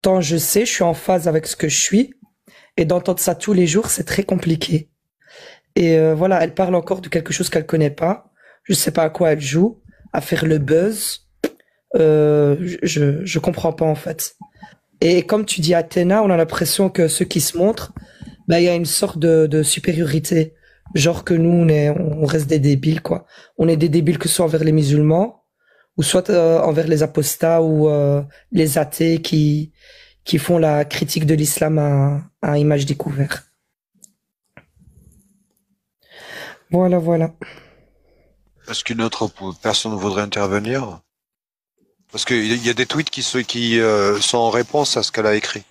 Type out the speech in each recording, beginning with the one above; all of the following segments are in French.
Tant je sais, je suis en phase avec ce que je suis, et d'entendre ça tous les jours, c'est très compliqué. Et voilà, elle parle encore de quelque chose qu'elle connaît pas. Je sais pas à quoi elle joue, à faire le buzz. Je comprends pas en fait. Et comme tu dis Athéna, on a l'impression que ceux qui se montrent, bah il y a une sorte de supériorité, genre que nous on reste des débiles quoi. On est des débiles que ce soit envers les musulmans ou soit envers les apostats ou les athées qui font la critique de l'islam à image découverte. Voilà, voilà. Est-ce qu'une autre personne voudrait intervenir? Parce qu'il y a des tweets qui sont en réponse à ce qu'elle a écrit.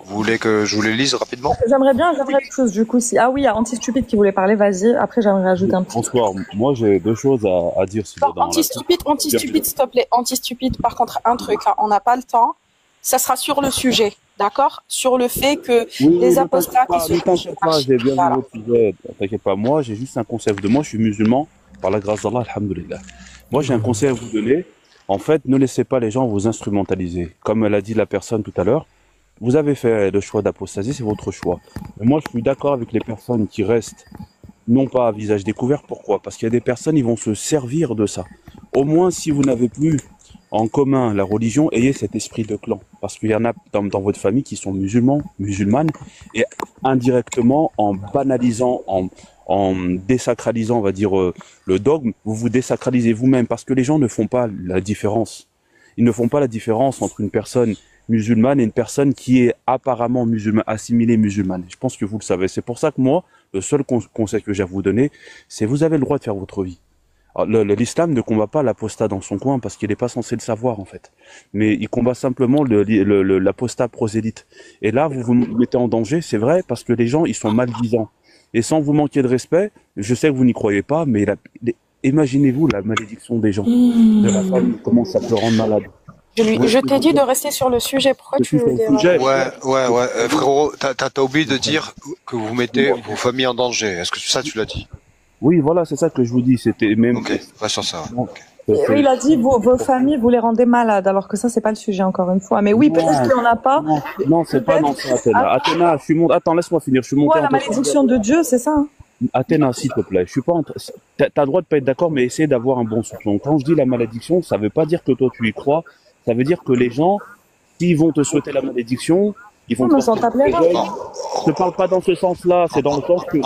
Vous voulez que je vous les lise rapidement? J'aimerais quelque chose du coup. Si... Ah oui, il y a Anti-Stupide qui voulait parler, vas-y. Après, j'aimerais rajouter un petit truc. Bonsoir, moi j'ai deux choses à dire si Non, anti-stupide, s'il te plaît. Anti-stupide, par contre, un truc, hein, on n'a pas le temps. Ça sera sur le sujet, d'accord? Sur le fait que les apostats qui se font j'ai bien vu votre sujet, t'inquiète pas, moi j'ai juste un conseil à vous donner. Moi je suis musulman, par la grâce d'Allah, alhamdoulilah. Moi j'ai un conseil à vous donner. En fait, ne laissez pas les gens vous instrumentaliser. Comme l'a dit la personne tout à l'heure, vous avez fait le choix d'apostasie, c'est votre choix. Mais moi je suis d'accord avec les personnes qui restent non pas à visage découvert. Pourquoi? Parce qu'il y a des personnes, ils vont se servir de ça. Au moins, si vous n'avez plus en commun la religion, ayez cet esprit de clan. Parce qu'il y en a dans votre famille qui sont musulmans, musulmanes, et indirectement, en banalisant, en désacralisant, on va dire, le dogme, vous vous désacralisez vous-même. Parce que les gens ne font pas la différence. Ils ne font pas la différence entre une personne musulmane et une personne qui est apparemment musulmane, assimilée musulmane. Je pense que vous le savez. C'est pour ça que moi, le seul conseil que j'ai à vous donner, c'est vous avez le droit de faire votre vie. L'islam ne combat pas l'apostat dans son coin parce qu'il n'est pas censé le savoir en fait. Mais il combat simplement l'apostat prosélyte. Et là, vous vous mettez en danger, c'est vrai, parce que les gens, ils sont malvisants. Et sans vous manquer de respect, je sais que vous n'y croyez pas, mais imaginez-vous la malédiction des gens, de la femme, comment ça peut rendre malade. Je t'ai dit de rester sur le sujet. Pourquoi tu veux dire... Ouais. Frérot, t'as oublié de dire que vous mettez vos familles en danger. Est-ce que ça, tu l'as dit? Oui, voilà, c'est ça que je vous dis. C'était même. Ok, va sur ça. Okay. Oui, il a dit vos familles, vous les rendez malades, alors que ça, c'est pas le sujet, encore une fois. Mais oui, peut-être qu'il n'y en a pas. Non, c'est pas dans ça, Athéna. Athéna, je suis monté. Attends, laisse-moi finir. Je suis monté. La malédiction de Dieu, c'est ça. Athéna, s'il te plaît. Je suis pas. T'as le droit de pas être d'accord, mais essaye d'avoir un bon soupçon. Quand je dis la malédiction, ça veut pas dire que toi tu y crois. Ça veut dire que les gens, s'ils vont te souhaiter la malédiction, ils vont. Je ne parle pas dans ce sens-là, c'est dans le sens que...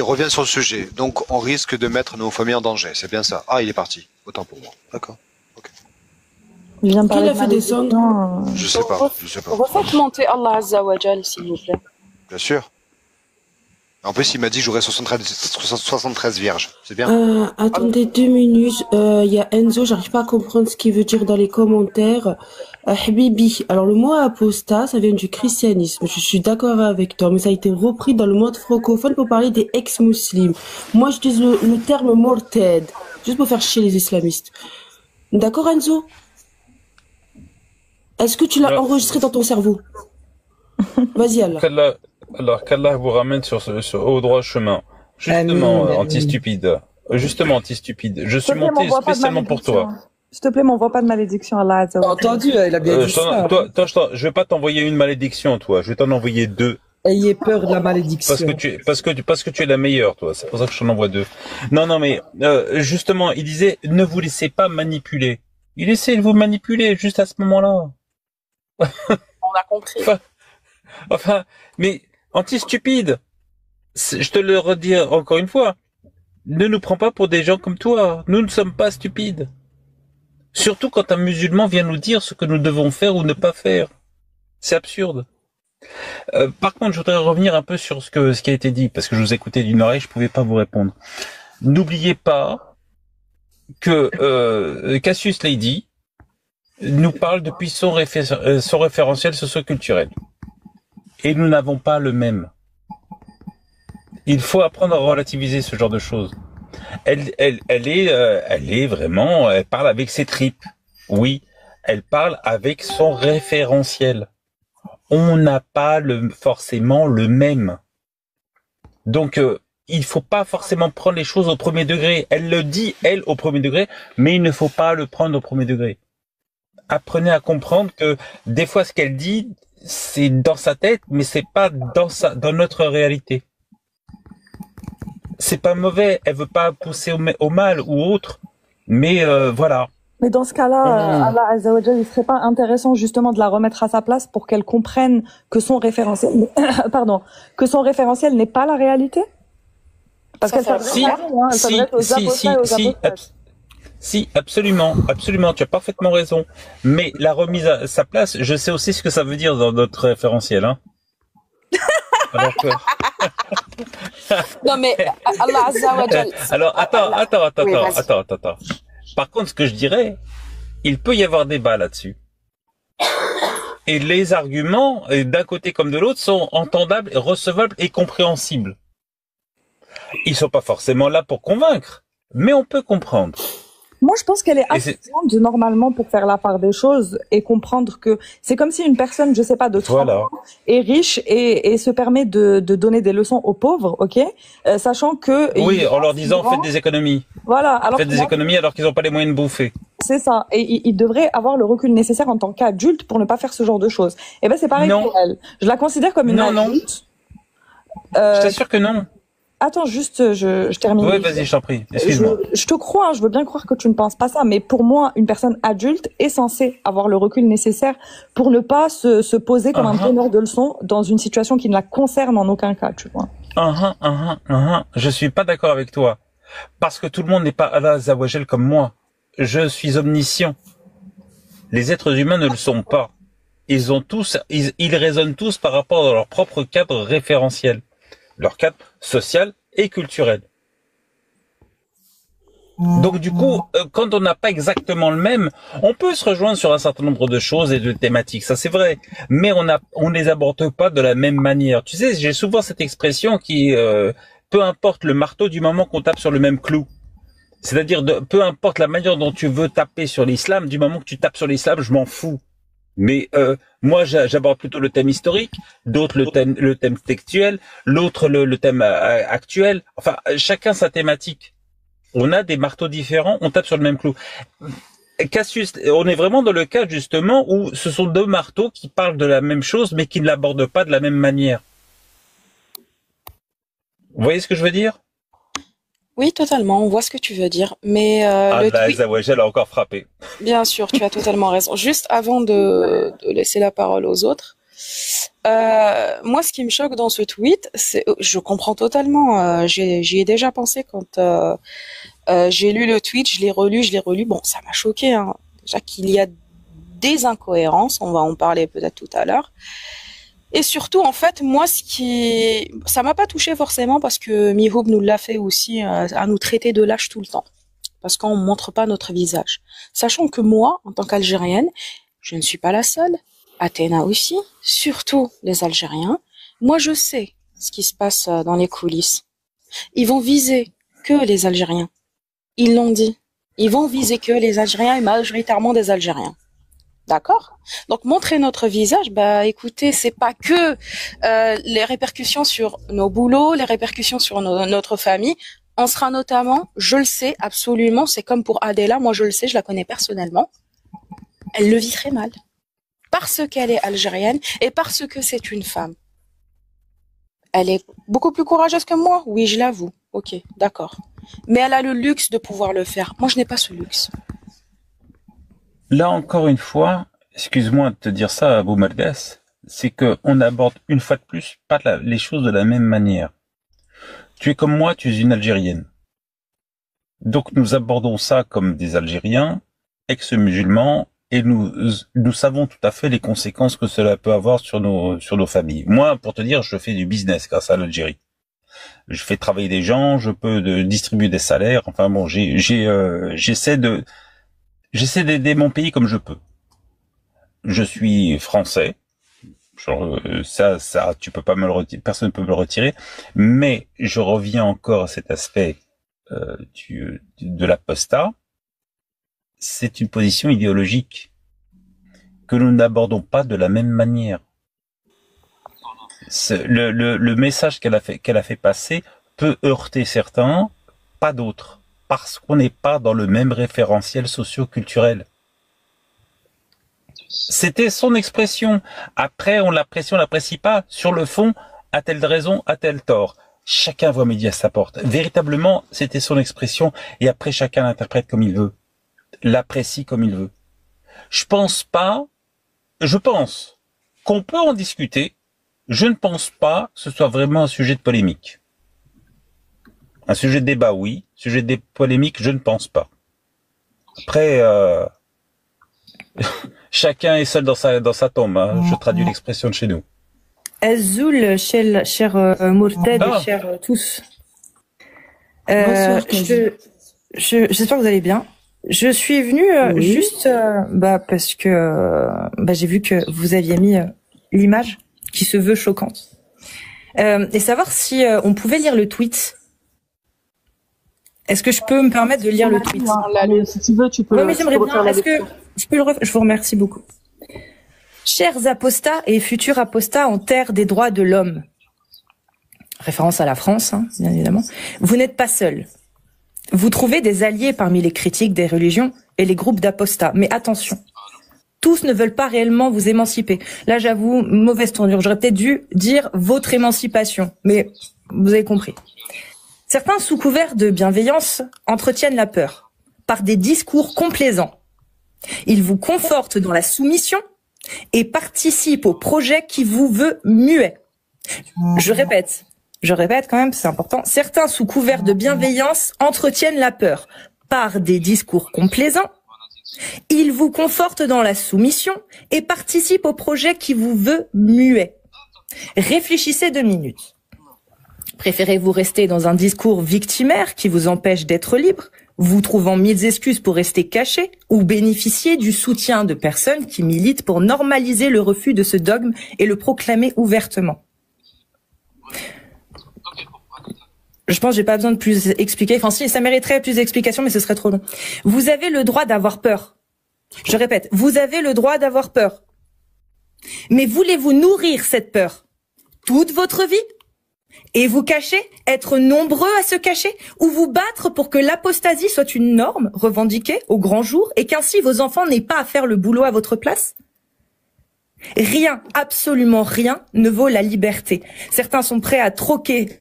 Reviens sur le sujet. Donc, on risque de mettre nos familles en danger, c'est bien ça. Ah, il est parti. Autant pour moi. D'accord. Ok. Il vient de parler Qui l'a fait descendre? Je sais pas. Refaites monter Allah Azza wa Jal, s'il vous plaît. Bien sûr. En plus, il m'a dit que j'aurais 73 vierges. C'est bien. Attendez 2 minutes. Il y a Enzo, j'arrive pas à comprendre ce qu'il veut dire dans les commentaires. Habibi. Alors, le mot apostat, ça vient du christianisme. Je suis d'accord avec toi, mais ça a été repris dans le monde francophone pour parler des ex-muslims. Moi, je dis le terme morted. Juste pour faire chier les islamistes. D'accord, Enzo? Est-ce que tu l'as enregistré dans ton cerveau? Vas-y, Allah. Alors qu'Allah vous ramène au droit chemin. Justement, anti-stupide. Justement, anti-stupide. Je suis monté spécialement pour toi. S'il te plaît, m'envoie pas de malédiction, Allah. Entendu, il a bien dit ça. Je vais pas t'envoyer une malédiction, toi. Je vais t'en envoyer 2. Ayez peur de la malédiction. Parce que tu es la meilleure, toi. C'est pour ça que je t'en envoie 2. Non, mais justement, il disait, ne vous laissez pas manipuler. Il essaie de vous manipuler juste à ce moment-là. On a compris. Enfin, mais anti-stupide, je te le redis encore une fois, ne nous prends pas pour des gens comme toi. Nous ne sommes pas stupides. Surtout quand un musulman vient nous dire ce que nous devons faire ou ne pas faire. C'est absurde. Par contre, je voudrais revenir un peu sur ce qui a été dit, parce que je vous écoutais d'une oreille, je pouvais pas vous répondre. N'oubliez pas que Cassius Lady nous parle depuis son référentiel socio-culturel. Et nous n'avons pas le même. Il faut apprendre à relativiser ce genre de choses. Elle est vraiment, elle parle avec ses tripes. Oui, elle parle avec son référentiel. On n'a pas forcément le même. Donc, il faut pas forcément prendre les choses au premier degré. Elle le dit, elle, au premier degré, mais il ne faut pas le prendre au premier degré. apprenez à comprendre que des fois ce qu'elle dit, c'est dans sa tête, mais c'est pas dans notre réalité. C'est pas mauvais, elle veut pas pousser au mal ou autre, mais voilà. Mais dans ce cas-là, Allah Azza wa Jal, il serait pas intéressant justement de la remettre à sa place pour qu'elle comprenne que son référentiel, pardon, que son référentiel n'est pas la réalité? Parce qu'elle s'adresse aux apostats et aux apostates. Si, absolument, absolument, tu as parfaitement raison. Mais la remise à sa place, je sais aussi ce que ça veut dire dans notre référentiel, hein. Alors que... Non mais Allah Azza wa Jal. Alors attends. Par contre, ce que je dirais, il peut y avoir débat là-dessus. Et les arguments, d'un côté comme de l'autre, sont entendables, recevables et compréhensibles. Ils sont pas forcément là pour convaincre, mais on peut comprendre. Moi, je pense qu'elle est assez grande normalement pour faire la part des choses et comprendre que c'est comme si une personne, je sais pas, de 30 ans est riche et se permet de donner des leçons aux pauvres, ok, sachant que oui, en leur disant faites des économies. Voilà, alors faites des économies alors qu'ils n'ont pas les moyens de bouffer. C'est ça, et il devrait avoir le recul nécessaire en tant qu'adulte pour ne pas faire ce genre de choses. Et ben c'est pareil pour elle. Je la considère comme une adulte. Je t'assure que non. Attends, juste, je termine. Oui, vas-y, je t'en prie. Excuse-moi. Je te crois, hein, je veux bien croire que tu ne penses pas ça, mais pour moi, une personne adulte est censée avoir le recul nécessaire pour ne pas se poser comme un donneur de leçons dans une situation qui ne la concerne en aucun cas, tu vois. Je suis pas d'accord avec toi. Parce que tout le monde n'est pas Allah Azza wa Jal comme moi. Je suis omniscient. Les êtres humains ne le sont pas. Ils raisonnent tous par rapport à leur propre cadre référentiel. Leur cadre social et culturel. Donc du coup, quand on n'a pas exactement le même, on peut se rejoindre sur un certain nombre de choses et de thématiques, ça c'est vrai, mais on les aborde pas de la même manière. Tu sais, j'ai souvent cette expression qui, peu importe le marteau du moment qu'on tape sur le même clou. C'est-à-dire, peu importe la manière dont tu veux taper sur l'islam, du moment que tu tapes sur l'islam, je m'en fous. Mais moi, j'aborde plutôt le thème historique, d'autres le thème textuel, l'autre le thème actuel. Enfin, chacun sa thématique. On a des marteaux différents, on tape sur le même clou. Cassius, on est vraiment dans le cas justement où ce sont deux marteaux qui parlent de la même chose, mais qui ne l'abordent pas de la même manière. Vous voyez ce que je veux dire? Oui, totalement, on voit ce que tu veux dire, mais Allah Azza wa Jal a encore frappé. Bien sûr, tu as totalement raison. Juste avant de laisser la parole aux autres, moi, ce qui me choque dans ce tweet, c'est, je comprends totalement. J'y ai déjà pensé quand j'ai lu le tweet, je l'ai relu. Bon, ça m'a choqué, hein. Déjà qu'il y a des incohérences, on va en parler peut-être tout à l'heure. Et surtout, en fait, moi, ça m'a pas touché forcément parce que Mihoub nous l'a fait aussi à nous traiter de lâches tout le temps, parce qu'on montre pas notre visage. Sachant que moi, en tant qu'Algérienne, je ne suis pas la seule. Athéna aussi, surtout les Algériens. Moi, je sais ce qui se passe dans les coulisses. Ils vont viser que les Algériens. Ils l'ont dit. Ils vont viser que les Algériens et majoritairement des Algériens. D'accord? Donc montrer notre visage, bah écoutez, c'est pas que les répercussions sur nos boulots, les répercussions sur notre famille. On sera notamment, je le sais absolument, c'est comme pour Adela, moi je le sais, je la connais personnellement. Elle le vit très mal parce qu'elle est algérienne et parce que c'est une femme. Elle est beaucoup plus courageuse que moi, oui, je l'avoue. Ok, d'accord. Mais elle a le luxe de pouvoir le faire. Moi, je n'ai pas ce luxe. Là, encore une fois, excuse-moi de te dire ça, Abou Margas, c'est que on aborde une fois de plus pas les choses de la même manière. Tu es comme moi, tu es une Algérienne. Donc nous abordons ça comme des Algériens, ex-musulmans, et nous savons tout à fait les conséquences que cela peut avoir sur nos familles. Moi, pour te dire, je fais du business grâce à l'Algérie. Je fais travailler des gens, je peux distribuer des salaires. Enfin bon, j'essaie d'aider mon pays comme je peux. Je suis français. Genre, ça, tu peux pas me le retirer, personne ne peut me le retirer. Mais je reviens encore à cet aspect de l'apostat. C'est une position idéologique que nous n'abordons pas de la même manière. Le message qu'elle a fait passer peut heurter certains, pas d'autres, parce qu'on n'est pas dans le même référentiel socio-culturel. C'était son expression. Après, on l'apprécie, on l'apprécie pas. Sur le fond, a-t-elle raison, a-t-elle tort? Chacun voit midi à sa porte. Véritablement, c'était son expression. Et après, chacun l'interprète comme il veut. L'apprécie comme il veut. Je pense qu'on peut en discuter. Je ne pense pas que ce soit vraiment un sujet de polémique. Un sujet de débat, oui. Sujet de polémique, je ne pense pas. Après, chacun est seul dans sa tombe. Hein. Je traduis l'expression de chez nous. Azoul, cher Mourted et cher tous. J'espère que vous allez bien. Je suis venue juste parce que j'ai vu que vous aviez mis l'image qui se veut choquante. Et savoir si on pouvait lire le tweet. Est-ce que je peux me permettre de lire le tweet? Si tu veux, tu peux. Oui, mais j'aimerais bien. Est-ce que je peux le refaire? Je vous remercie beaucoup. Chers apostats et futurs apostats en terre des droits de l'homme. Référence à la France, hein, bien évidemment. Vous n'êtes pas seuls. Vous trouvez des alliés parmi les critiques des religions et les groupes d'apostats. Mais attention, tous ne veulent pas réellement vous émanciper. Là, j'avoue, mauvaise tournure. J'aurais peut-être dû dire votre émancipation, mais vous avez compris. Certains, sous couvert de bienveillance, entretiennent la peur par des discours complaisants. Ils vous confortent dans la soumission et participent au projet qui vous veut muet. Je répète quand même, c'est important. Certains, sous couvert de bienveillance, entretiennent la peur par des discours complaisants. Ils vous confortent dans la soumission et participent au projet qui vous veut muet. Réfléchissez 2 minutes. Préférez-vous rester dans un discours victimaire qui vous empêche d'être libre, vous trouvant 1000 excuses pour rester caché, ou bénéficier du soutien de personnes qui militent pour normaliser le refus de ce dogme et le proclamer ouvertement? Je pense que j'ai pas besoin de plus expliquer. Enfin, si, ça mériterait plus d'explications, mais ce serait trop long. Vous avez le droit d'avoir peur. Je répète, vous avez le droit d'avoir peur. Mais voulez-vous nourrir cette peur toute votre vie? Et vous cacher, être nombreux à se cacher, ou vous battre pour que l'apostasie soit une norme revendiquée au grand jour et qu'ainsi vos enfants n'aient pas à faire le boulot à votre place? Rien, absolument rien, ne vaut la liberté. Certains sont prêts à troquer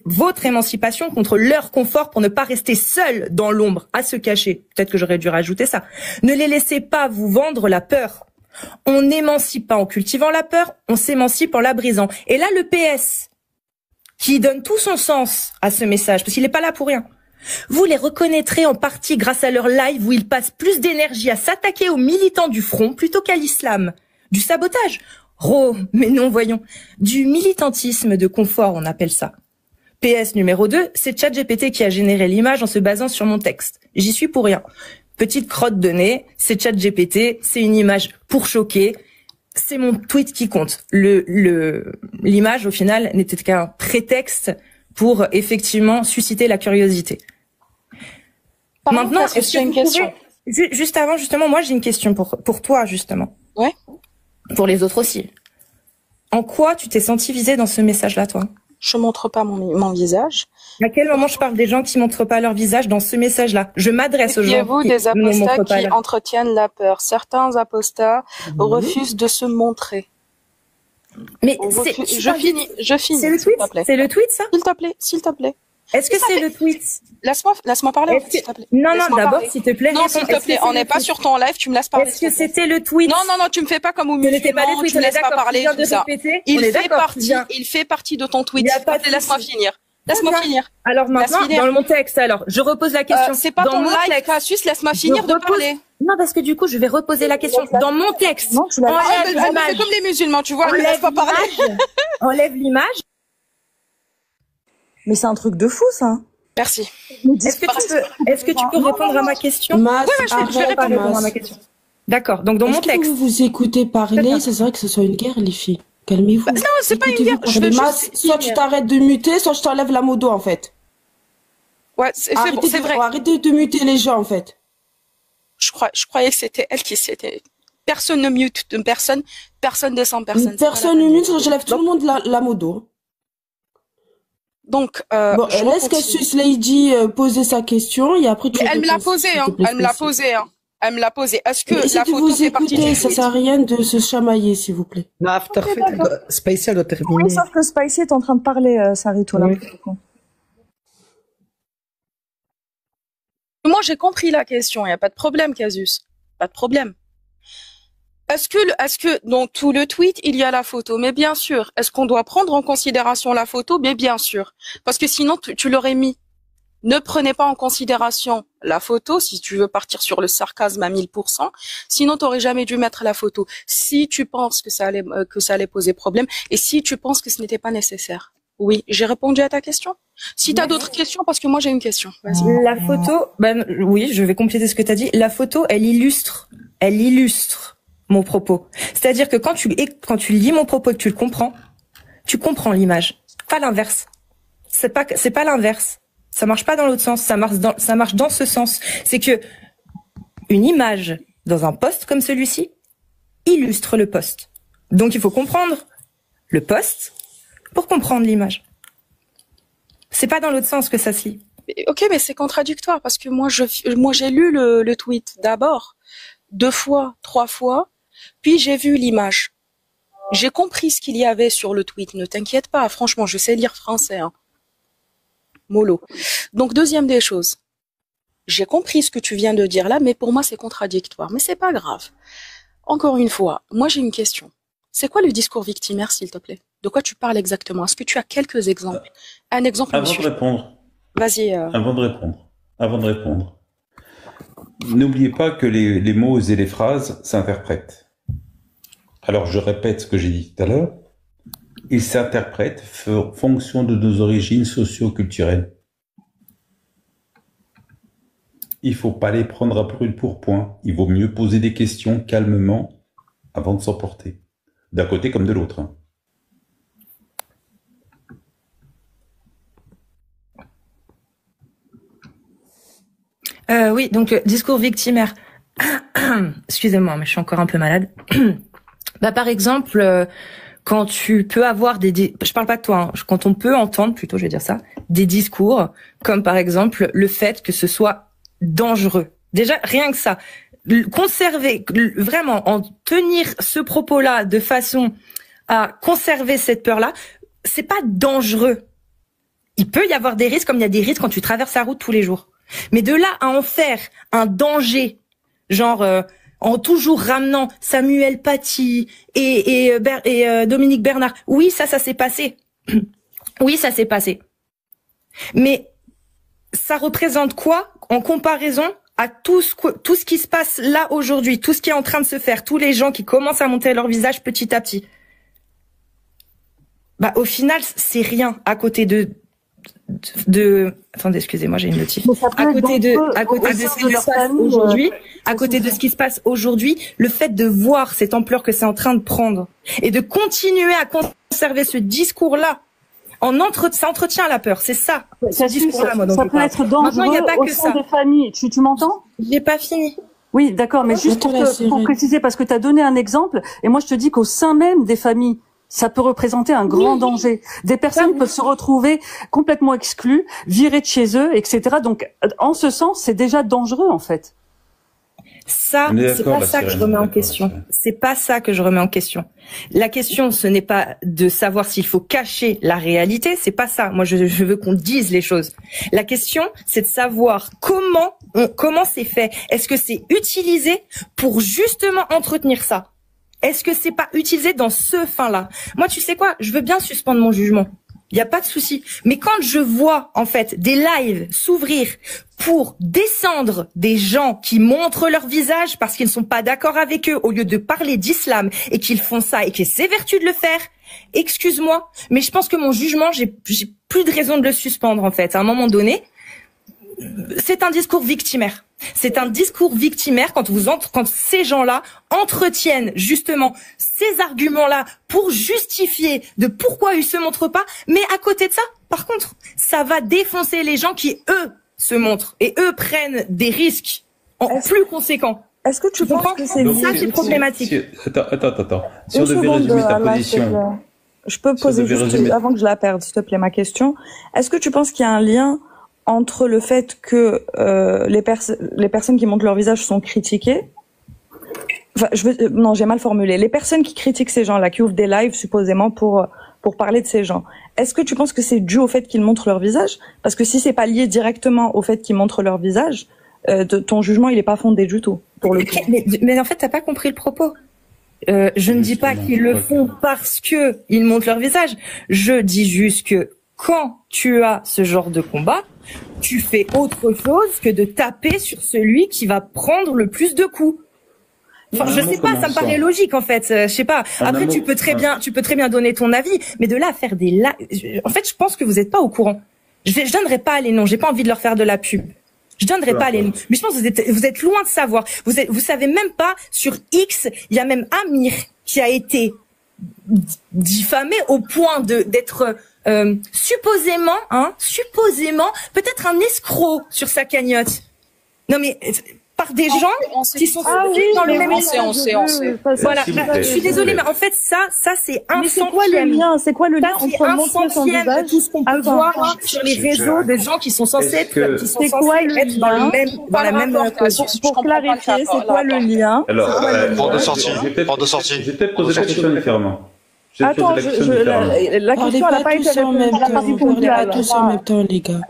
votre émancipation contre leur confort pour ne pas rester seuls dans l'ombre, à se cacher. Peut-être que j'aurais dû rajouter ça. Ne les laissez pas vous vendre la peur. On n'émancipe pas en cultivant la peur, on s'émancipe en la brisant. Et là, le PS, qui donne tout son sens à ce message, parce qu'il n'est pas là pour rien. Vous les reconnaîtrez en partie grâce à leur live où ils passent plus d'énergie à s'attaquer aux militants du front plutôt qu'à l'islam. Du sabotage. Oh, mais non, voyons. Du militantisme de confort, on appelle ça. PS numéro 2, c'est ChatGPT qui a généré l'image en se basant sur mon texte. J'y suis pour rien. Petite crotte de nez, c'est ChatGPT, c'est une image pour choquer. C'est mon tweet qui compte. L'image, au final, n'était qu'un prétexte pour effectivement susciter la curiosité. Maintenant, est-ce que une question? Juste avant, justement, moi, j'ai une question pour toi, justement. Ouais. Pour les autres aussi. En quoi tu t'es senti visé dans ce message-là, toi? Je montre pas mon visage. À quel moment je parle des gens qui montrent pas leur visage dans ce message-là? Je m'adresse aux gens qui des apostats qui entretiennent la peur. Certains apostats refusent de se montrer. Mais je finis. C'est le tweet? C'est le tweet, ça? S'il te plaît. Est-ce que c'est le tweet? Laisse-moi parler, s'il te plaît. Non, d'abord, s'il te plaît. Non, s'il te plaît, on n'est pas sur ton live, tu me laisses parler. Est-ce que c'était le tweet? Non, tu me fais pas comme au musulman, tu me laisses pas parler, tout ça. Il fait partie de ton tweet. Laisse-moi finir. Laisse-moi finir. Alors maintenant, dans mon texte, alors, je repose la question. C'est pas ton live, Cassius, laisse-moi finir de parler. Non, parce que du coup, je vais reposer la question. Dans mon texte, elle fait comme les musulmans, tu vois, elle me laisse pas parler. Enlève l'image. Mais c'est un truc de fou, ça. Merci. Est-ce que tu peux répondre à ma question? Oui, je vais répondre à ma question. D'accord. Donc, dans mon texte. Est-ce que vous écoutez parler? Ça serait que ce soit une guerre, les filles. Calmez-vous. Non, c'est pas une guerre. Soit tu t'arrêtes de muter, soit je t'enlève la modo, en fait. Ouais, c'est vrai. Arrêtez de muter les gens, en fait. Je croyais que c'était elle qui s'était. Personne ne mute de personne. Personne descend personne. Personne ne mute, je lève tout le monde la modo. Donc, laisse Cassius Lady poser sa question et après tu. Elle me l'a posée, hein. Elle me l'a posé. Est-ce que Essayez la de photo vous fait partie du écouter, ça tweet? sert à rien de se chamailler, s'il vous plaît. Non, After Ok, Fate, d'accord. Spicy, elle doit Oui, terminer. sauf que Spicy est en train de parler, Sarito, là. Oui. pour le coup. Moi, j'ai compris la question. Il n'y a pas de problème, Casus. Pas de problème. Est-ce que dans tout le tweet, il y a la photo? Mais bien sûr. Est-ce qu'on doit prendre en considération la photo? Mais bien sûr. Parce que sinon, tu l'aurais mis. Ne prenez pas en considération la photo si tu veux partir sur le sarcasme à 1000%. Sinon, tu n'aurais jamais dû mettre la photo. Si tu penses que ça allait poser problème et si tu penses que ce n'était pas nécessaire. Oui, j'ai répondu à ta question. Si tu as d'autres questions, parce que moi j'ai une question. Vas-y. La photo, oui, je vais compléter ce que tu as dit. La photo, elle illustre mon propos. C'est-à-dire que quand tu lis mon propos et que tu comprends l'image. Pas l'inverse. C'est pas l'inverse. Ça marche pas dans l'autre sens. Ça marche dans ce sens. C'est que une image dans un post comme celui-ci illustre le post. Donc il faut comprendre le post pour comprendre l'image. C'est pas dans l'autre sens que ça se lit. Ok, mais c'est contradictoire parce que moi j'ai lu le tweet d'abord, 2 fois, 3 fois, puis j'ai vu l'image. J'ai compris ce qu'il y avait sur le tweet. Ne t'inquiète pas, franchement, je sais lire français. Hein. Mollo. Donc deuxième des choses, j'ai compris ce que tu viens de dire là, mais pour moi c'est contradictoire. Mais c'est pas grave. Encore une fois, moi j'ai une question. C'est quoi le discours victimaire, s'il te plaît? De quoi tu parles exactement? Est-ce que tu as quelques exemples? Un exemple, Avant monsieur. de répondre, Vas-y. avant de répondre, n'oubliez pas que les mots et les phrases s'interprètent. Alors je répète ce que j'ai dit tout à l'heure. Ils s'interprètent fonction de nos origines socio-culturelles. Il faut pas les prendre à brûle pour point. Il vaut mieux poser des questions calmement avant de s'emporter. D'un côté comme de l'autre. Hein. Oui, donc discours victimaire. Excusez-moi, mais je suis encore un peu malade. Par exemple, quand tu peux avoir je parle pas de toi, hein, quand on peut entendre, plutôt, je vais dire ça, des discours comme par exemple le fait que ce soit dangereux. Déjà, rien que ça. Conserver, vraiment, en tenir ce propos-là de façon à conserver cette peur-là, c'est pas dangereux. Il peut y avoir des risques comme il y a des risques quand tu traverses la route tous les jours. Mais de là à en faire un danger, genre en toujours ramenant Samuel Paty et Dominique Bernard, oui, ça s'est passé. Oui, ça s'est passé. Mais ça représente quoi en comparaison à tout ce qui se passe là aujourd'hui, tout ce qui est en train de se faire, tous les gens qui commencent à monter leur visage petit à petit. Au final, c'est rien à côté de attendez, excusez-moi, j'ai une notif. À côté de ce qui se passe aujourd'hui, à côté de ce qui se passe aujourd'hui, le fait de voir cette ampleur que c'est en train de prendre et de continuer à conserver ce discours-là, ça entretient la peur, c'est ça. Ce discours-là, moi, ça peut être dangereux il y a pas au que sein ça. des familles. Tu m'entends? J'ai pas fini. Oui, d'accord, mais juste pour préciser, parce que tu as donné un exemple, et moi je te dis qu'au sein même des familles, ça peut représenter un grand danger. Des personnes peuvent se retrouver complètement exclues, virées de chez eux, etc. Donc, en ce sens, c'est déjà dangereux, en fait. Ça, c'est pas ça que je remets en question. C'est pas ça que je remets en question. La question, ce n'est pas de savoir s'il faut cacher la réalité. C'est pas ça. Moi, je veux qu'on dise les choses. La question, c'est de savoir comment c'est fait. Est-ce que c'est utilisé pour justement entretenir ça? Est-ce que c'est pas utilisé dans ce fin-là? Moi, tu sais quoi? Je veux bien suspendre mon jugement. Il y a pas de souci. Mais quand je vois, en fait, des lives s'ouvrir pour descendre des gens qui montrent leur visage parce qu'ils ne sont pas d'accord avec eux au lieu de parler d'islam et qu'ils font ça et qu'ils s'évertuent de le faire, excuse-moi, mais je pense que mon jugement, j'ai plus de raison de le suspendre, en fait. À un moment donné, c'est un discours victimaire. C'est un discours victimaire quand ces gens-là entretiennent justement ces arguments-là pour justifier de pourquoi ils se montrent pas. Mais à côté de ça, par contre, ça va défoncer les gens qui, eux, se montrent et eux prennent des risques plus conséquents. Est-ce que tu penses que c'est ça, c'est problématique. Attends. Si on devait résumer ta position. Je peux poser juste, avant que je la perde, s'il te plaît, ma question. Est-ce que tu penses qu'il y a un lien entre le fait que les personnes qui montrent leur visage sont critiquées. Enfin, non, j'ai mal formulé. Les personnes qui critiquent ces gens-là, qui ouvrent des lives supposément pour parler de ces gens, est-ce que tu penses que c'est dû au fait qu'ils montrent leur visage? Parce que si c'est pas lié directement au fait qu'ils montrent leur visage, ton jugement il est pas fondé du tout. Pour le coup. Mais en fait, t'as pas compris le propos. Je ne dis pas qu'ils le font parce que ils montrent leur visage. Je dis juste que quand tu as ce genre de combat, tu fais autre chose que de taper sur celui qui va prendre le plus de coups. Enfin, je sais pas, ça me paraît logique en fait. Je sais pas. Après, tu peux très bien donner ton avis, mais de là à faire des en fait, je pense que vous êtes pas au courant. Je donnerai pas les noms. J'ai pas envie de leur faire de la pub. Je donnerai pas les noms. Mais je pense que vous êtes loin de savoir. Vous savez même pas sur X. Il y a même Amir qui a été diffamé au point d'être supposément, peut-être un escroc sur sa cagnotte. Non mais par des gens qui sont dans le même Voilà, je suis désolée, mais en fait ça c'est un centième. C'est quoi le lien entre montrer son visage de tout ce qu'on peut voir sur les réseaux des gens qui sont censés être dans la même pour clarifier, c'est quoi le lien? Alors, porte de sortie. Je vais peut-être poser la question différemment. Attends, la question n'a pas été répondue. Parlez pas tous en même temps, les gars.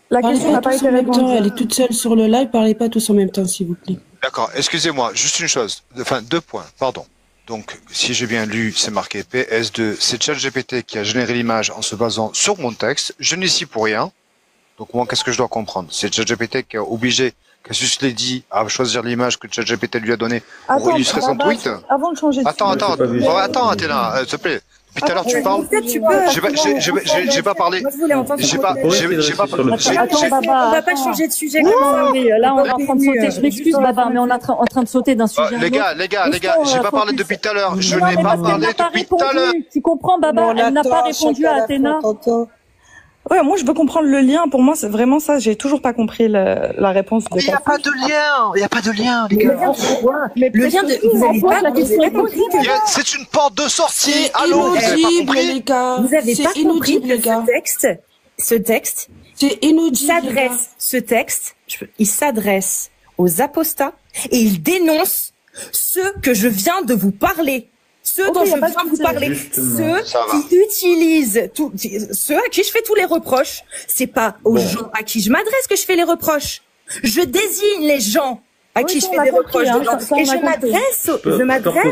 La question n'a pas été répondue. Elle est toute seule sur le live, parlez pas tous en même temps, s'il vous plaît. D'accord, excusez-moi, juste une chose, enfin 2 points, pardon. Donc, si j'ai bien lu, c'est marqué PS2, c'est ChatGPT qui a généré l'image en se basant sur mon texte, je n'y suis pour rien. Donc moi, qu'est-ce que je dois comprendre? C'est ChatGPT qui a obligé Cassius Lady à choisir l'image que ChatGPT lui a donnée pour illustrer son tweet. Avant de changer de attends, Athéna, s'il te plaît. Depuis tout à l'heure, tu parles. J'ai pas parlé. J'ai pas. On va pas changer de sujet. Là, on est en train de sauter. Je m'excuse, Baba, mais on est en train de sauter d'un sujet. Les gars, j'ai pas parlé depuis tout à l'heure. Je n'ai pas parlé depuis tout à l'heure. Tu comprends, Baba? Elle n'a pas répondu à Athéna. Ouais, moi je veux comprendre le lien. Pour moi, c'est vraiment ça. J'ai toujours pas compris la réponse. Il n'y a pas de lien. Il n'y a pas de lien, les gars. Le lien de vous avez pas compris. C'est une porte de sortie. Allô, inaudible, les gars. Vous avez pas compris que ce texte, c'est inaudible. Il s'adresse aux apostats et il dénonce ceux que je viens de vous parler. Ceux dont je viens de vous parler, ceux qui utilisent ceux à qui je fais tous les reproches, c'est pas aux gens à qui je m'adresse que je fais les reproches. Je désigne les gens à qui je fais des reproches dedans. Et je m'adresse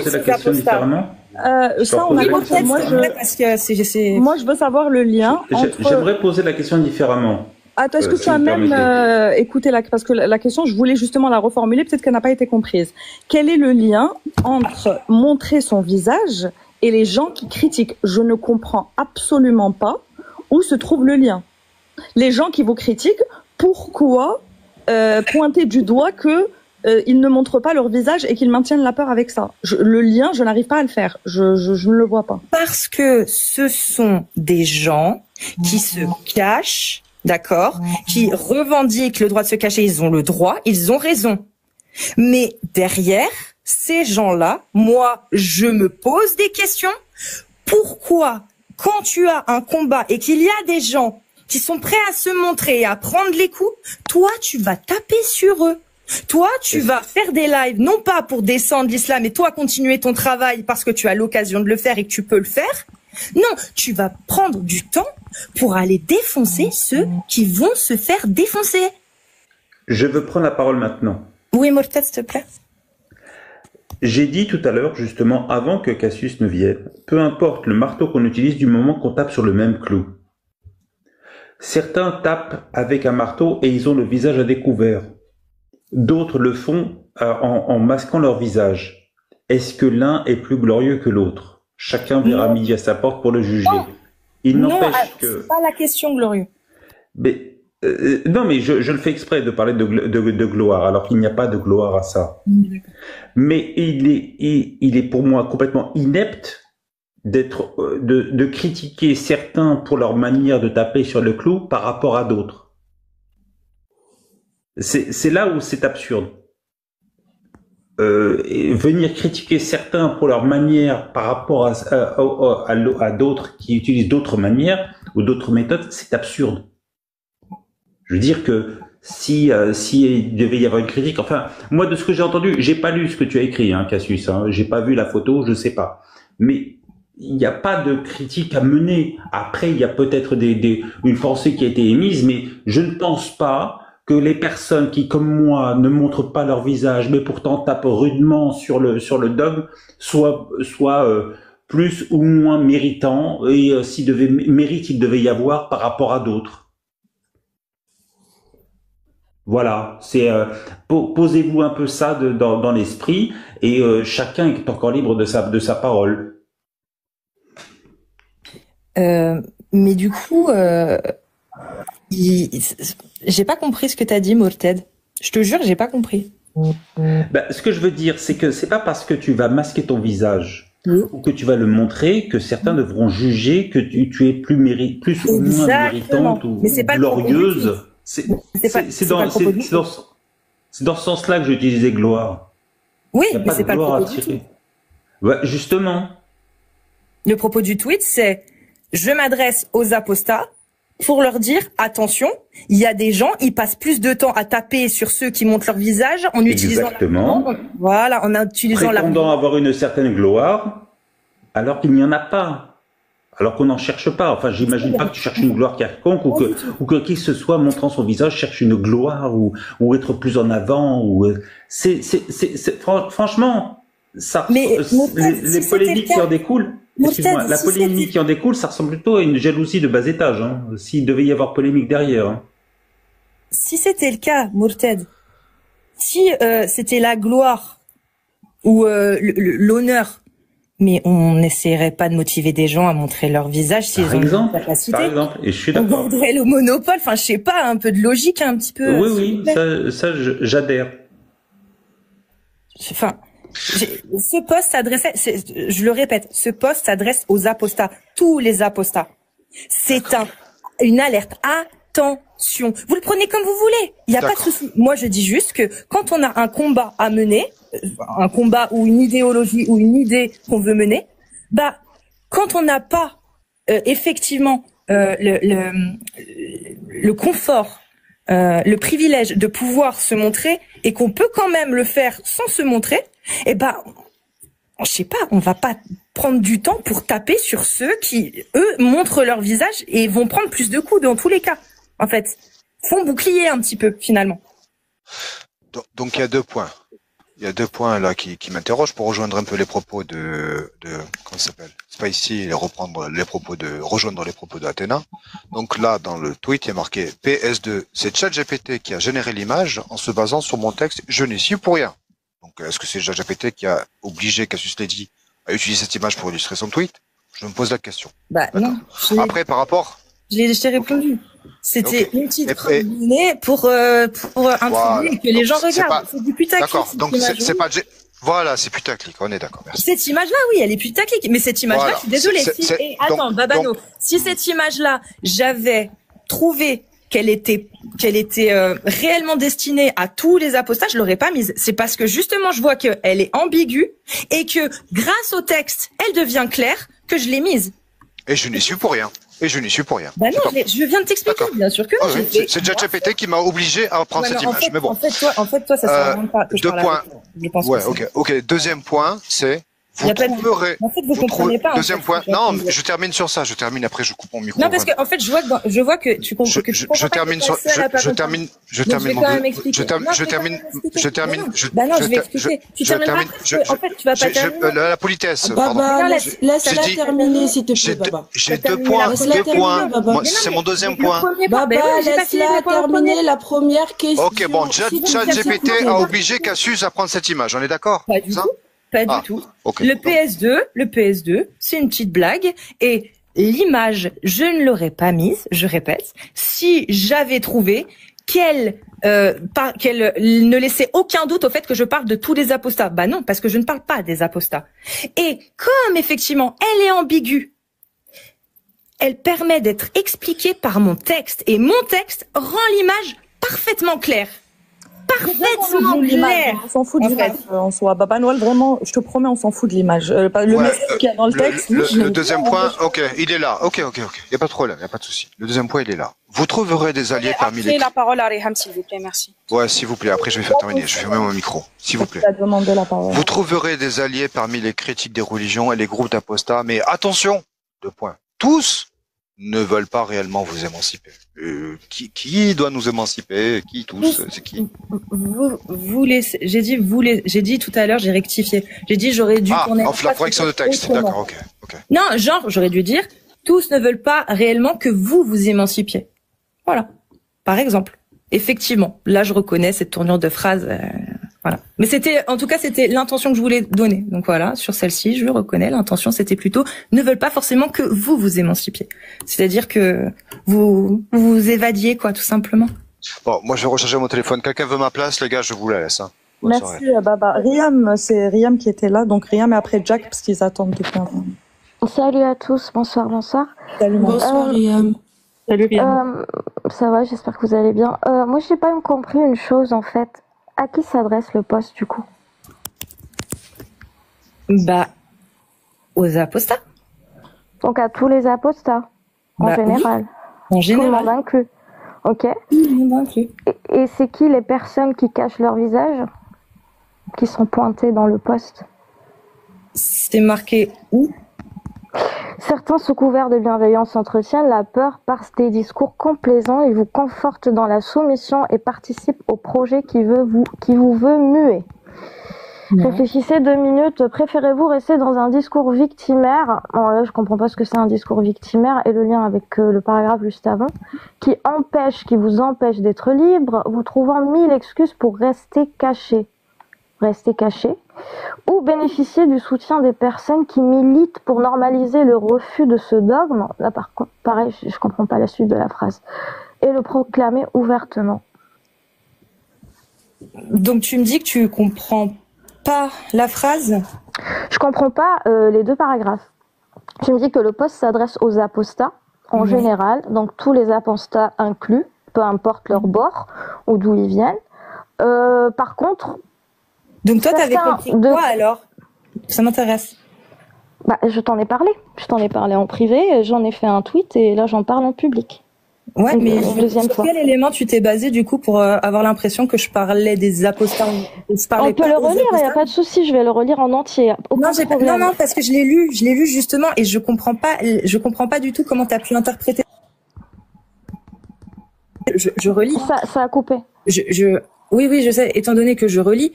aux apostats. Ça, on a compris. Moi, je veux savoir le lien entre... J'aimerais poser la question différemment. Attends, est-ce que tu as même écouté parce que la question, je voulais justement la reformuler, peut-être qu'elle n'a pas été comprise. Quel est le lien entre montrer son visage et les gens qui critiquent? Je ne comprends absolument pas où se trouve le lien. Les gens qui vous critiquent, pourquoi pointer du doigt que ils ne montrent pas leur visage et qu'ils maintiennent la peur avec ça? Le lien, je n'arrive pas à le faire. Je ne le vois pas. Parce que ce sont des gens qui se cachent, d'accord, qui revendiquent le droit de se cacher. Ils ont le droit, ils ont raison. Mais derrière ces gens-là, moi, je me pose des questions. Pourquoi, quand tu as un combat et qu'il y a des gens qui sont prêts à se montrer et à prendre les coups, toi, tu vas taper sur eux. Toi, tu vas faire des lives, non pas pour descendre l'islam et toi continuer ton travail parce que tu as l'occasion de le faire et que tu peux le faire. Non, tu vas prendre du temps pour aller défoncer ceux qui vont se faire défoncer. Je veux prendre la parole maintenant. Oui, Mortad, s'il te plaît. J'ai dit tout à l'heure, justement, avant que Cassius ne vienne, peu importe le marteau qu'on utilise du moment qu'on tape sur le même clou. Certains tapent avec un marteau et ils ont le visage à découvert. D'autres le font en masquant leur visage. Est-ce que l'un est plus glorieux que l'autre? Chacun verra midi à sa porte pour le juger. Il n'empêche que... c'est pas la question, glorieux. Mais, non, mais je le fais exprès de parler de gloire, alors qu'il n'y a pas de gloire à ça. Mais il est pour moi complètement inepte de critiquer certains pour leur manière de taper sur le clou par rapport à d'autres. C'est là où c'est absurde. Et venir critiquer certains pour leur manière par rapport à d'autres qui utilisent d'autres manières ou d'autres méthodes, c'est absurde. Je veux dire que si il devait y avoir une critique, enfin, moi de ce que j'ai entendu, j'ai pas lu ce que tu as écrit, hein, Cassius, hein, j'ai pas vu la photo, je sais pas. Mais il n'y a pas de critique à mener. Après, il y a peut-être une pensée qui a été émise, mais je ne pense pas que les personnes qui, comme moi, ne montrent pas leur visage, mais pourtant tapent rudement sur le dogme, soient plus ou moins méritants, et mérite il devait y avoir par rapport à d'autres. Voilà, c'est posez-vous un peu ça dans l'esprit, et chacun est encore libre de sa parole. Mais du coup, j'ai pas compris ce que t'as dit, Morted. Je te jure, j'ai pas compris. Ce que je veux dire, c'est que c'est pas parce que tu vas masquer ton visage ou que tu vas le montrer que certains devront juger que tu es plus ou moins méritante ou glorieuse. C'est dans ce sens-là que j'ai utilisé gloire. Oui, mais c'est pas le propos du tweet. Ouais, justement. Le propos du tweet, c'est je m'adresse aux apostats pour leur dire attention, il y a des gens, ils passent plus de temps à taper sur ceux qui montrent leur visage en utilisant prétendant avoir une certaine gloire, alors qu'il n'y en a pas. Alors qu'on n'en cherche pas. Enfin, j'imagine pas que tu cherches une gloire quelconque ou que qui que ce soit montrant son visage cherche une gloire ou être plus en avant ou franchement ça. Mais les polémiques qui en découlent. Excuse-moi, la polémique qui en découle, ça ressemble plutôt à une jalousie de bas étage. Hein, s'il devait y avoir polémique derrière. Hein. Si c'était le cas, Morted, si c'était la gloire ou l'honneur. Mais on n'essaierait pas de motiver des gens à montrer leur visage s'ils ont une capacité. Par exemple, et je suis d'accord. On garderait le monopole. Enfin, je sais pas, un peu de logique, un petit peu. Oui, ça, j'adhère. Enfin, ce poste s'adressait, je le répète, ce poste s'adresse aux apostats, tous les apostats. C'est une alerte. Attention. Vous le prenez comme vous voulez. Il n'y a pas de souci. Moi, je dis juste que quand on a un combat à mener, un combat ou une idéologie ou une idée qu'on veut mener, quand on n'a pas effectivement le confort, le privilège de pouvoir se montrer et qu'on peut quand même le faire sans se montrer, je sais pas, on va pas prendre du temps pour taper sur ceux qui, eux, montrent leur visage et vont prendre plus de coups dans tous les cas. En fait, font bouclier un petit peu finalement. Donc il y a 2 points. Il y a 2 points là qui m'interrogent pour rejoindre un peu les propos de comment ça s'appelle Spicy et rejoindre les propos d'Athéna. Donc là dans le tweet il y a marqué PS2, c'est ChatGPT qui a généré l'image en se basant sur mon texte, je n'y suis pour rien. Donc est-ce que c'est ChatGPT qui a obligé Cassius Lady à utiliser cette image pour illustrer son tweet? Je me pose la question. Non. Après par rapport je t'ai répondu. C'était une petite donnée pour intriguer que les gens regardent. C'est du putaclic. D'accord. Donc c'est pas voilà, c'est putaclic. On est d'accord. Merci. Cette image-là, oui, elle est putaclic. Mais cette image-là, je suis désolée. Attends, Babano. Si cette image-là, j'avais trouvé qu'elle était réellement destinée à tous les apostats, je l'aurais pas mise. C'est parce que justement, je vois qu'elle est ambiguë et que grâce au texte, elle devient claire que je l'ai mise. Et je n'y suis pour rien. Non, je viens de t'expliquer, bien sûr que non. C'est ChatGPT qui m'a obligé à prendre cette image. Mais bon. En fait, toi, ça sert à rien que je 2 points. Ok. Deuxième point, c'est vous trouverez. En fait, vous comprenez pas. Deuxième point. Non, je termine sur ça. Je termine après. Je coupe mon micro. Non, parce que en fait, je vois que tu comprends. Je termine sur. Je termine. Je vais expliquer. Tu termineras. En fait, tu vas pas terminer. La politesse. Pardon. Laisse-la terminer, s'il te plaît, Baba. J'ai 2 points. C'est mon deuxième point. Baba, laisse-la terminer la première question. Ok, bon, ChatGPT a obligé Cassius à prendre cette image. On est d'accord? Pas du tout. Okay. Le PS2, c'est une petite blague et l'image, je ne l'aurais pas mise, je répète, si j'avais trouvé qu'elle ne laissait aucun doute au fait que je parle de tous les apostats. Non, parce que je ne parle pas des apostats. Et comme effectivement, elle est ambiguë, elle permet d'être expliquée par mon texte et mon texte rend l'image parfaitement claire. parfaitement clair. On s'en fout de l'image en soi. Baba Noël, vraiment, je te promets, on s'en fout de l'image. Le message qu'il y a dans le texte. Le deuxième point, ok, il est là. Ok. Il n'y a pas de problème, il n'y a pas de souci. Le deuxième point, il est là. Vous trouverez des alliés parmi les... la parole à Riham, s'il vous plaît, merci. Ouais, s'il vous plaît. Après, je vais faire terminer. Je vais fermer mon micro. S'il vous plaît. La parole. Vous trouverez des alliés parmi les critiques des religions et les groupes d'apostats, mais attention, deux points. Tous ne veulent pas réellement vous émanciper. Qui doit nous émanciper? Qui tous? C'est qui? J'ai dit tout à l'heure, j'ai rectifié. J'ai dit j'aurais dû tourner. La correction de texte. D'accord, ok. Non, genre j'aurais dû dire tous ne veulent pas réellement que vous vous émancipiez. Voilà. Par exemple. Effectivement, là je reconnais cette tournure de phrase. Voilà. Mais en tout cas, c'était l'intention que je voulais donner. Donc voilà, sur celle-ci, je reconnais, l'intention, c'était plutôt, ne veulent pas forcément que vous vous émancipiez. C'est-à-dire que vous évadiez, quoi, tout simplement. Bon, moi, je vais recharger mon téléphone. Quelqu'un veut ma place, les gars, je vous la laisse, hein. Merci, Baba. Riam, c'est Riam qui était là. Donc Riam et après Jack, parce qu'ils attendent depuis un moment. Salut à tous, bonsoir. Salut, bonsoir Riam. Salut Riam. Ça va, j'espère que vous allez bien. Moi, j'ai pas compris une chose, en fait. À qui s'adresse le poste, du coup? Aux apostats. Donc à tous les apostats, en général. Oui, en général. Tout le monde inclus. Ok. Tout le monde inclus. Et c'est qui les personnes qui cachent leur visage, qui sont pointées dans le poste? C'est marqué où? Certains, sous couvert de bienveillance, entretiennent la peur par des discours complaisants. Ils vous confortent dans la soumission et participent au projet qui vous veut muer. Réfléchissez 2 minutes. Préférez-vous rester dans un discours victimaire? Bon, là, je comprends pas ce que c'est un discours victimaire et le lien avec le paragraphe juste avant, qui vous empêche d'être libre, vous trouvant 1000 excuses pour rester caché. Ou bénéficier du soutien des personnes qui militent pour normaliser le refus de ce dogme. Là, par contre, pareil, je comprends pas la suite de la phrase. Et le proclamer ouvertement. Donc, tu me dis que tu comprends pas la phrase? Je comprends pas les 2 paragraphes. Tu me dis que le poste s'adresse aux apostats, en général, donc tous les apostats inclus, peu importe leur bord ou d'où ils viennent. Par contre... Donc toi, t'avais compris quoi alors? Ça m'intéresse. Je t'en ai parlé. Je t'en ai parlé en privé, j'en ai fait un tweet et là j'en parle en public. Ouais, donc, mais sur quel élément tu t'es basé du coup pour avoir l'impression que je parlais des apostats? On peut le relire, il n'y a pas de souci, je vais le relire en entier. Non, parce que je l'ai lu justement et je comprends pas du tout comment t'as pu l'interpréter. Je relis. Ça a coupé. Oui, je sais, étant donné que je relis,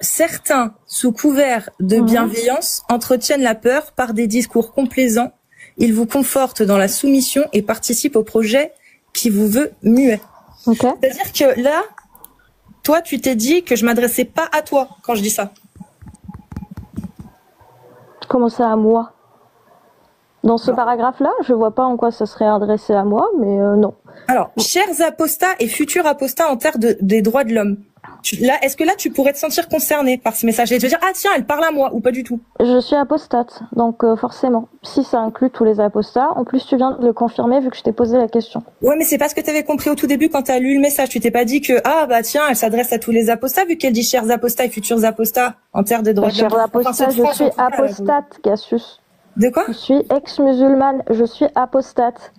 certains, sous couvert de bienveillance, entretiennent la peur par des discours complaisants. Ils vous confortent dans la soumission et participent au projet qui vous veut muet. Okay. C'est-à-dire que là, toi, tu t'es dit que je m'adressais pas à toi quand je dis ça. Comment ça, à moi? Dans ce paragraphe-là, je vois pas en quoi ça serait adressé à moi, mais non. Alors, chers apostats et futurs apostats en terre des droits de l'homme, est-ce que là, tu pourrais te sentir concerné par ce message et te dire, ah tiens, elle parle à moi, ou pas du tout? Je suis apostate, donc forcément. Si ça inclut tous les apostats, en plus tu viens de le confirmer vu que je t'ai posé la question. Ouais, mais c'est pas ce que tu avais compris au tout début quand tu as lu le message. Tu t'es pas dit que, tiens, elle s'adresse à tous les apostats vu qu'elle dit chers apostats et futurs apostats en terre des droits de l'homme. Chers apostats, je suis apostate, Cassius. De quoi? Je suis ex-musulmane, je suis apostate.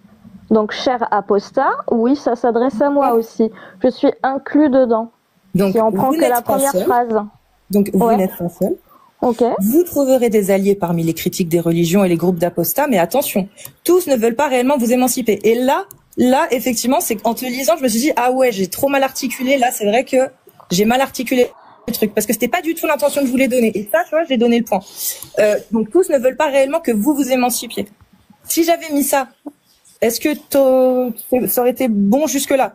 Donc, cher apostat, oui, ça s'adresse à moi aussi. Je suis inclus dedans. Donc, si on prend que la première phrase. Donc, vous n'êtes pas seul. Okay. Vous trouverez des alliés parmi les critiques des religions et les groupes d'apostats, mais attention, tous ne veulent pas réellement vous émanciper. Et là, effectivement, c'est qu'en te lisant, je me suis dit, ah ouais, j'ai trop mal articulé. Là, c'est vrai que j'ai mal articulé le truc parce que c'était pas du tout l'intention que je voulais donner. Et ça, tu vois, j'ai donné le point. Donc, tous ne veulent pas réellement que vous vous émancipiez. Si j'avais mis ça, est-ce que ça aurait été bon jusque-là?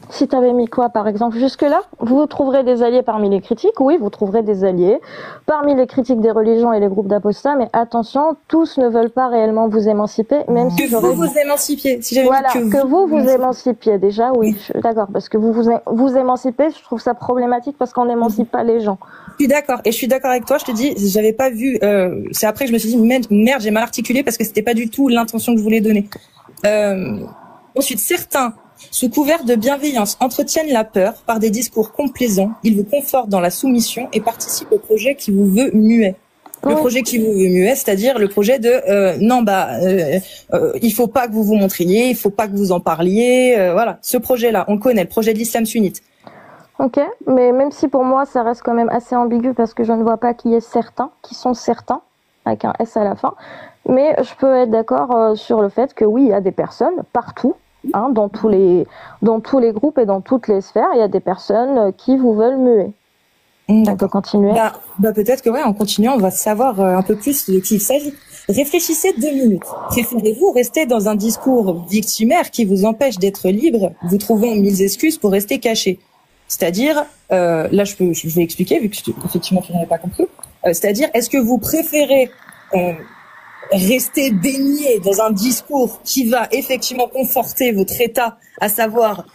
Si tu avais mis quoi, par exemple, jusque-là? Vous trouverez des alliés parmi les critiques? Oui, vous trouverez des alliés parmi les critiques des religions et les groupes d'apostats, mais attention, tous ne veulent pas réellement vous émanciper, même si vous vous émancipiez. Si voilà, que vous émancipiez, déjà, oui, je suis d'accord, parce que vous émancipez, je trouve ça problématique parce qu'on n'émancipe pas les gens. Je suis d'accord, et je suis d'accord avec toi, je te dis, j'avais pas vu, c'est après que je me suis dit, merde, j'ai mal articulé parce que c'était pas du tout l'intention que je voulais donner. Ensuite, certains, Sous couvert de bienveillance, entretiennent la peur par des discours complaisants. Ils vous confortent dans la soumission et participent au projet qui vous veut muet. Le projet qui vous veut muet, c'est-à-dire le projet de il faut pas que vous vous montriez, il faut pas que vous en parliez, voilà. Ce projet-là, on le connaît, le projet de l'islam sunnite. Ok, mais même si pour moi ça reste quand même assez ambigu parce que je ne vois pas qui est certain, qui sont certains, avec un S à la fin, mais je peux être d'accord sur le fait que oui, il y a des personnes partout, hein, dans tous les groupes et dans toutes les sphères, il y a des personnes qui vous veulent muer. On peut continuer. Peut-être que en continuant, on va savoir un peu plus de qui il s'agit. Réfléchissez 2 minutes. Préférez-vous rester dans un discours victimaire qui vous empêche d'être libre, vous trouvant 1000 excuses pour rester caché? C'est-à-dire, là je vais expliquer vu que effectivement tu n'avais pas compris. C'est-à-dire, est-ce que vous préférez rester baigné dans un discours qui va effectivement conforter votre état, à savoir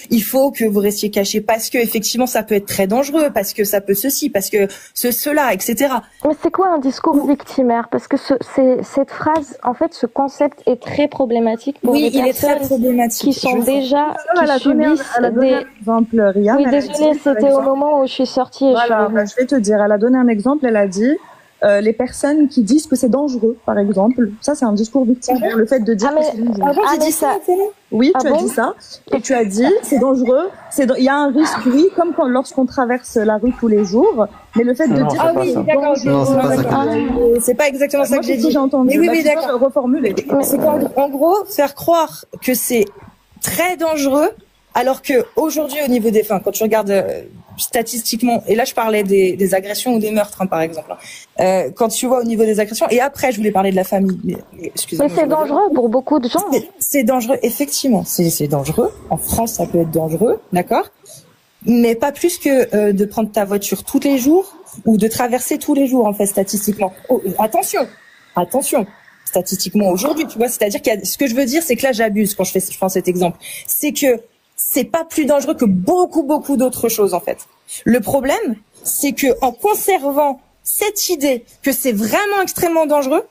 il faut que vous restiez caché parce que effectivement ça peut être très dangereux, parce que ça peut ceci, parce que cela, etc. Mais c'est quoi un discours victimaire? Parce que cette phrase, en fait, ce concept est très problématique pour les personnes qui sont déjà qui subissent des exemple. Rian, oui, désolée, c'était au moment où je suis sortie. Voilà, je vais te dire, elle a donné un exemple, elle a dit les personnes qui disent que c'est dangereux, par exemple. Ça, c'est un discours victimaire. Le fait de dire que c'est dangereux. J'ai dit ça. Oui, tu as dit ça. Et tu as dit, c'est dangereux. Il y a un risque, oui, comme lorsqu'on traverse la rue tous les jours. Mais le fait de dire ah oui, d'accord, c'est pas exactement ça que j'ai dit. J'ai entendu. Mais oui, d'accord. Reformuler. C'est qu'en gros, faire croire que c'est très dangereux, alors que aujourd'hui, au niveau des, quand tu regardes statistiquement, et là je parlais des agressions ou des meurtres, par exemple. Quand tu vois au niveau des agressions, et après je voulais parler de la famille. Mais c'est dangereux pour beaucoup de gens. C'est dangereux, effectivement. C'est dangereux. En France, ça peut être dangereux, d'accord. Mais pas plus que de prendre ta voiture tous les jours ou de traverser tous les jours, en fait, statistiquement. Oh, attention. Statistiquement aujourd'hui, tu vois, c'est-à-dire ce que je veux dire, c'est que là j'abuse quand je prends cet exemple. C'est que c'est pas plus dangereux que beaucoup d'autres choses, en fait. Le problème, c'est que en conservant cette idée que c'est vraiment extrêmement dangereux,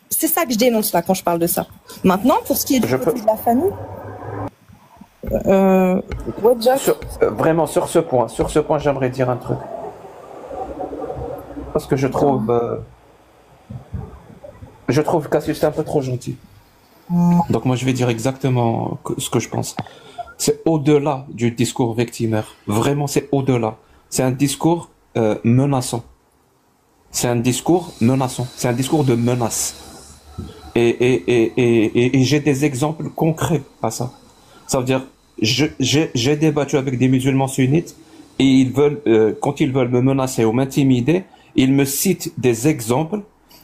c'est ça que je dénonce là quand je parle de ça. Maintenant, pour ce qui est du côté de la famille, vraiment sur ce point, j'aimerais dire un truc. Parce que je trouve Cassius est un peu trop gentil. Donc moi je vais dire exactement ce que je pense. C'est au-delà du discours victimaire. Vraiment c'est au-delà. C'est un discours menaçant. C'est un discours menaçant. C'est un discours de menace. Et j'ai des exemples concrets à ça. Ça veut dire j'ai débattu avec des musulmans sunnites et ils veulent quand ils veulent me menacer ou m'intimider, ils me citent des exemples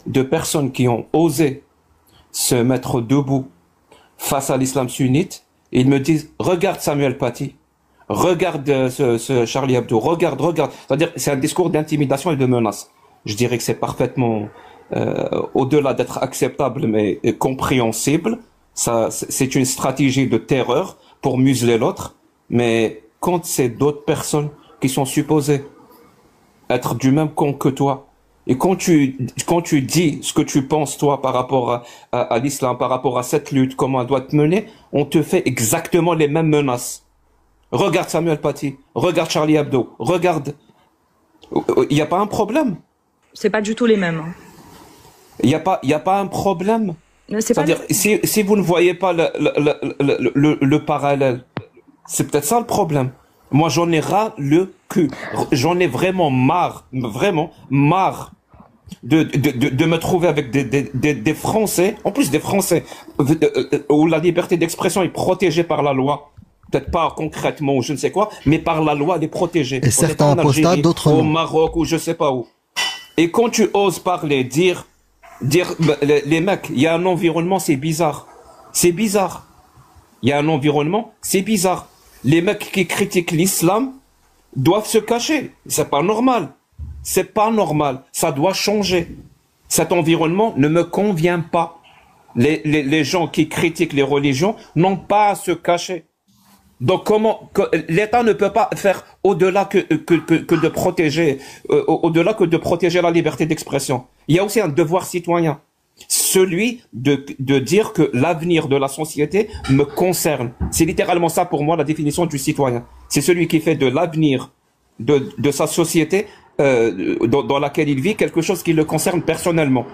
de personnes qui ont osé se mettre debout face à l'islam sunnite, et ils me disent regarde Samuel Paty, regarde ce Charlie Hebdo, regarde. C'est-à-dire c'est un discours d'intimidation et de menace. Je dirais que c'est parfaitement au-delà d'être acceptable mais compréhensible. Ça, c'est une stratégie de terreur pour museler l'autre. Mais quand c'est d'autres personnes qui sont supposées être du même camp que toi, et quand tu dis ce que tu penses, toi, par rapport à l'islam, par rapport à cette lutte, comment elle doit être menée, on te fait exactement les mêmes menaces. Regarde Samuel Paty, regarde Charlie Hebdo, regarde. Il n'y a pas un problème. C'est pas du tout les mêmes. Il n'y a pas un problème. C'est-à-dire, si vous ne voyez pas le parallèle, c'est peut-être ça le problème. Moi, j'en ai ras le cul. J'en ai vraiment marre de me trouver avec des Français, en plus des Français, où la liberté d'expression est protégée par la loi. Peut-être pas concrètement ou je ne sais quoi, mais par la loi, elle est protégée. Et certains apostats, d'autres non. Au Maroc ou je sais pas où. Et quand tu oses parler, dire les mecs, il y a un environnement, c'est bizarre. C'est bizarre. Il y a un environnement, c'est bizarre. Les mecs qui critiquent l'islam doivent se cacher. C'est pas normal. C'est pas normal. Ça doit changer. Cet environnement ne me convient pas. Les gens qui critiquent les religions n'ont pas à se cacher. Donc l'État ne peut pas faire au-delà que de protéger, au-delà que de protéger la liberté d'expression. Il y a aussi un devoir citoyen. celui de dire que l'avenir de la société me concerne. C'est littéralement ça pour moi la définition du citoyen. C'est celui qui fait de l'avenir de sa société dans laquelle il vit quelque chose qui le concerne personnellement.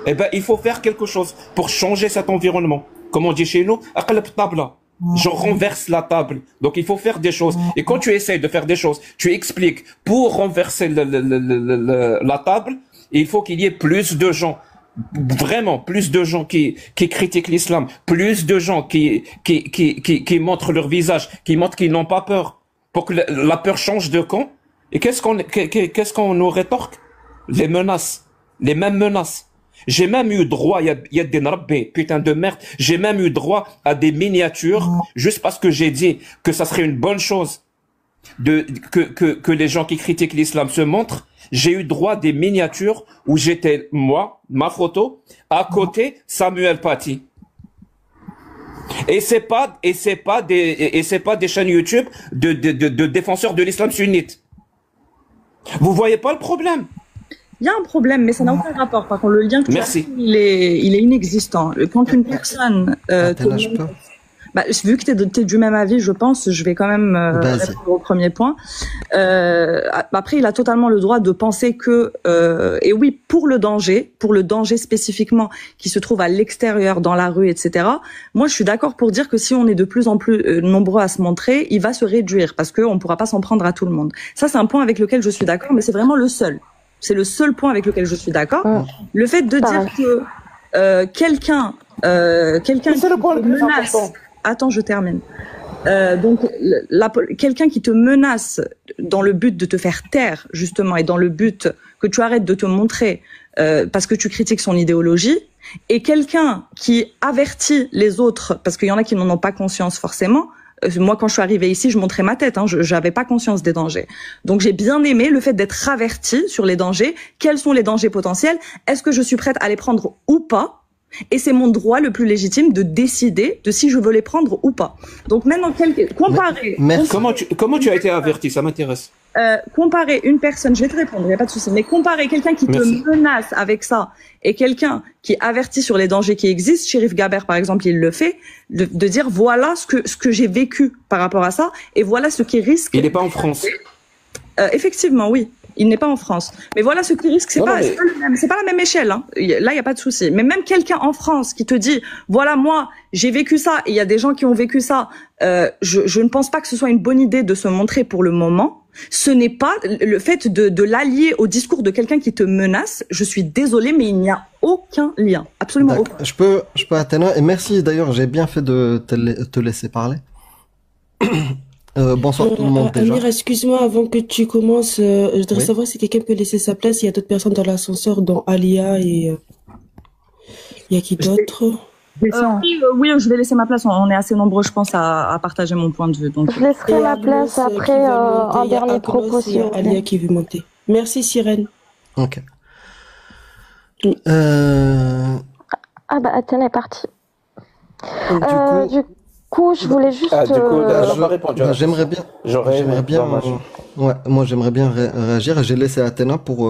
Eh ben, il faut faire quelque chose pour changer cet environnement. Comme on dit chez nous, aqlab tabla. Je renverse la table. Donc il faut faire des choses. Et quand tu essayes de faire des choses, tu expliques pour renverser la table, il faut qu'il y ait plus de gens. Vraiment, plus de gens qui critiquent l'islam, plus de gens qui montrent leur visage, qui montrent qu'ils n'ont pas peur, pour que la peur change de camp. Et qu'est-ce qu'on nous rétorque? Les menaces, les mêmes menaces. J'ai même eu droit, il y a des nrabbés, putain de merde, j'ai même eu droit à des miniatures, juste parce que j'ai dit que ça serait une bonne chose que les gens qui critiquent l'islam se montrent. J'ai eu droit à des miniatures où j'étais, moi, ma photo, à côté Samuel Paty. Et c'est pas des chaînes YouTube de défenseurs de l'islam sunnite. Vous voyez pas le problème? Il y a un problème, mais ça n'a aucun rapport. Par contre, le lien que tu as fait, il est inexistant. Quand une personne vu que tu es du même avis, je pense, je vais quand même répondre au premier point. Après, il a totalement le droit de penser que, et oui, pour le danger spécifiquement qui se trouve à l'extérieur, dans la rue, etc. Moi, je suis d'accord pour dire que si on est de plus en plus nombreux à se montrer, il va se réduire parce qu'on ne pourra pas s'en prendre à tout le monde. Ça, c'est un point avec lequel je suis d'accord, mais c'est vraiment le seul. C'est le seul point avec lequel je suis d'accord. Le fait de dire que quelqu'un qui te menace... Attends, je termine. Donc, quelqu'un qui te menace dans le but de te faire taire, justement, et dans le but que tu arrêtes de te montrer parce que tu critiques son idéologie, et quelqu'un qui avertit les autres, parce qu'il y en a qui n'en ont pas conscience forcément. Moi, quand je suis arrivée ici, je montrais ma tête, je n'avais pas conscience des dangers. Donc, j'ai bien aimé le fait d'être avertie sur les dangers. Quels sont les dangers potentiels? Est-ce que je suis prête à les prendre ou pas? Et c'est mon droit le plus légitime de décider de si je veux les prendre ou pas. Donc maintenant, comparer... Comment tu as été averti? Ça m'intéresse. Comparer une personne, je vais te répondre, il n'y a pas de souci, mais comparer quelqu'un qui te menace avec ça et quelqu'un qui avertit sur les dangers qui existent, Chérif Gaber par exemple, il le fait, de dire voilà ce que j'ai vécu par rapport à ça et voilà ce qui risque... Il n'est pas en France. Effectivement, oui. Il n'est pas en France. Mais voilà ce qui risque, c'est pas la même échelle, hein. Là, il n'y a pas de souci. Mais même quelqu'un en France qui te dit, voilà, moi, j'ai vécu ça, et il y a des gens qui ont vécu ça, je ne pense pas que ce soit une bonne idée de se montrer pour le moment. Ce n'est pas le fait de l'allier au discours de quelqu'un qui te menace. Je suis désolée, mais il n'y a aucun lien. Absolument aucun. Je peux Athéna, et merci d'ailleurs, j'ai bien fait de te laisser parler. Bonsoir tout le monde déjà. Amir, excuse-moi, avant que tu commences, je voudrais savoir si quelqu'un peut laisser sa place. Il y a d'autres personnes dans l'ascenseur, dont Alia et... il y a qui d'autre? Oui, je vais laisser ma place. On est assez nombreux, je pense, à partager mon point de vue. Donc... Je laisserai la place après un dernier propos. Il y a Alia qui veut monter. Merci, Sirène. Ok. Ah bah, Athéna est partie. Du coup, je voulais juste... j'aimerais bien... Ouais, moi j'aimerais bien réagir. J'ai laissé Athéna pour